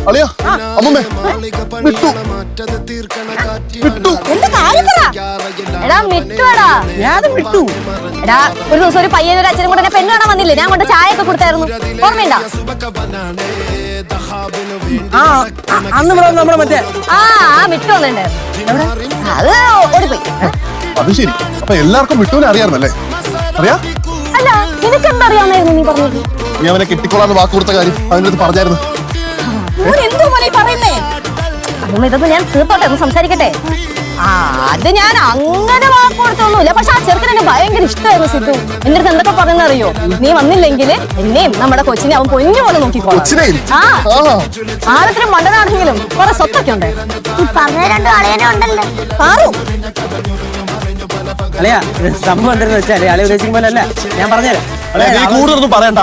അളിയാ അമ്മമ്മേ വിട്ടു വിട്ടു എന്റെ കാര്യം പറ. എടാ മിട്ടുവാടാ. ഞാനും വിട്ടു. എടാ ഒരു ദിവസം ഒരു പയ്യനും ഒരു അച്ഛനും കൂടെ എന്നെ പെണ്ണ് കാണാൻ വന്നില്ലേ? ഞാൻ കൊണ്ട് ചായ ഒക്കെ കൊടുത്തായിരുന്നു. ഓർമ്മയുണ്ടോ? ആ അന്ന് നമ്മളെ മറ്റേ മിട്ടു വന്നിട്ടുണ്ടായിരുന്നു. അത് ഓടിപ്പോയി. അത് ശരി. അപ്പൊ എല്ലാവർക്കും വിട്ടുവിനെ അറിയാറുന്നല്ലേ? അറിയാ? അല്ല നിനക്ക് എന്താ അറിയാമായിരുന്നു നീ പറഞ്ഞത്? നീ അവനെ കെട്ടിക്കൊള്ളാന്ന് വാക്ക് കൊടുത്ത കാര്യം അവൻ്റെ അടുത്ത് പറഞ്ഞായിരുന്നു. എന്തോ പോലെ പറയുന്നേ? അമ്മ ഇതൊന്നും ഞാൻ തീർത്തോട്ടെ, ഒന്ന് സംസാരിക്കട്ടെ. അത് ഞാൻ അങ്ങനെ വാക്ക് കൊടുത്തൊന്നുമില്ല. പക്ഷെ ആ ചെറുക്കൻ എന്നെ ഭയങ്കര ഇഷ്ടമായിരുന്നു സിദ്ധു. എന്റെ അടുത്ത് എന്തൊക്കെ പറയുന്ന അറിയോ? നീ വന്നില്ലെങ്കിൽ എന്നെയും നമ്മുടെ കൊച്ചിനെ അവൻ പൊന്നു പോലെ നോക്കിക്കോളാം. ആഴത്തിനും മണ്ടനാണെങ്കിലും കുറെ സ്വത്തൊക്കെ ഉണ്ട്. രണ്ടു അളയനെ ഉണ്ടല്ലോ. അളിയാ സംഭവം എന്താണെന്ന് വെച്ചാൽ അളിയ ഉദ്ദേശിക്കും പോലെ അല്ല. ഞാൻ പറഞ്ഞുതരാം. കൂടുതലൊന്നും പറയണ്ട.